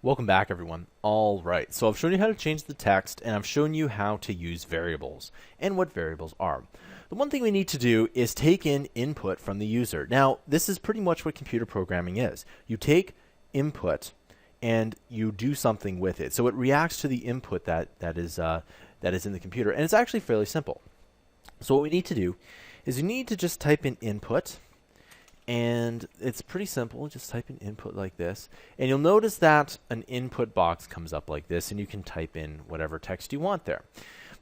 Welcome back, everyone. All right, so I've shown you how to change the text, and I've shown you how to use variables and what variables are. The one thing we need to do is take in input from the user. Now, this is pretty much what computer programming is. You take input and you do something with it. So it reacts to the input that is in the computer, and it's actually fairly simple. So what we need to do is you need to just type in input. And it's pretty simple. Just type in input like this. And you'll notice that an input box comes up like this, and you can type in whatever text you want there.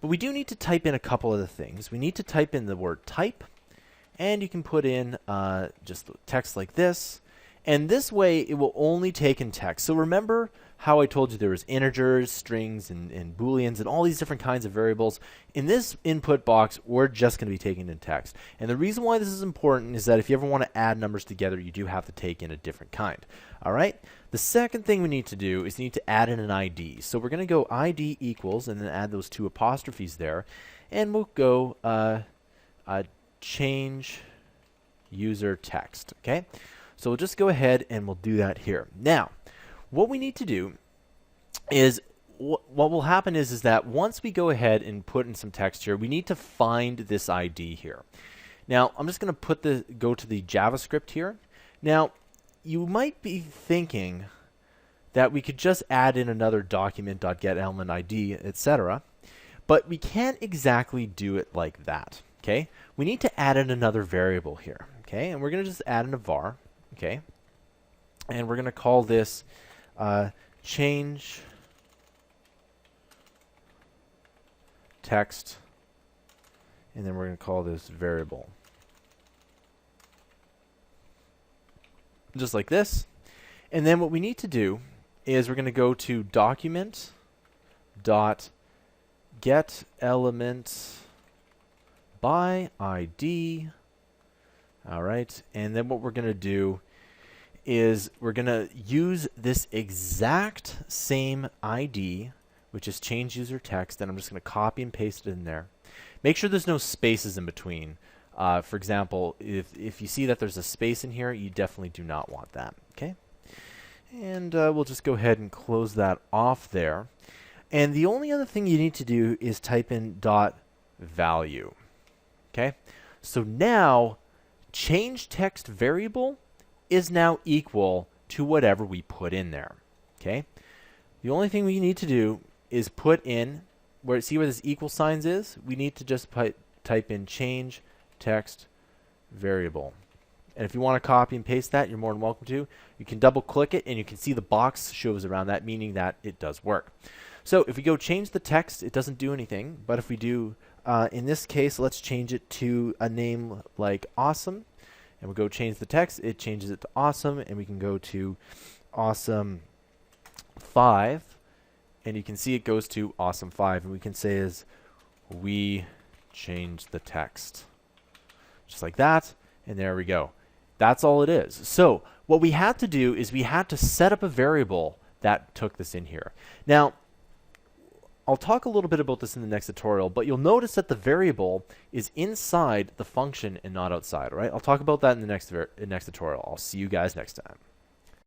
But we do need to type in a couple of the things. We need to type in the word type, and you can put in just text like this. And this way, it will only take in text. So remember how I told you there was integers, strings, and booleans, and all these different kinds of variables. In this input box, we're just going to be taking in text. And the reason why this is important is that if you ever want to add numbers together, you do have to take in a different kind. All right? The second thing we need to do is need to add in an ID. So we're going to go ID equals, and then add those two apostrophes there. And we'll go change user text. Okay? So we'll just go ahead and we'll do that here. Now, what we need to do is, what will happen is that once we go ahead and put in some text here, we need to find this ID here. Now, I'm just going to go to the JavaScript here. Now, you might be thinking that we could just add in another document.getElementID, etc. But we can't exactly do it like that. Okay? We need to add in another variable here. Okay? And we're going to just add in a var. Okay, and we're going to call this change text, and then we're going to call this variable. Just like this. And then what we need to do is we're going to go to document.getElement by ID. All right, and then what we're going to do is we're going to use this exact same ID, which is change user text, and I'm just going to copy and paste it in there. Make sure there's no spaces in between. For example, if you see that there's a space in here, you definitely do not want that. Okay, and we'll just go ahead and close that off there. And the only other thing you need to do is type in .value. Okay, so now change text variable is now equal to whatever we put in there. Okay? The only thing we need to do is put in, see where this equal signs is? We need to just type in change text variable. And if you want to copy and paste that, you're more than welcome to. You can double click it and you can see the box shows around that, meaning that it does work. So if we go change the text, it doesn't do anything. But if we do, in this case, let's change it to a name like awesome. And we'll go change the text. It changes it to awesome. And we can go to awesome 5. And you can see it goes to awesome 5. And we can say is we change the text. Just like that. And there we go. That's all it is. So what we had to do is we had to set up a variable that took this in here. Now, I'll talk a little bit about this in the next tutorial, but you'll notice that the variable is inside the function and not outside. All right? I'll talk about that in the next tutorial. I'll see you guys next time.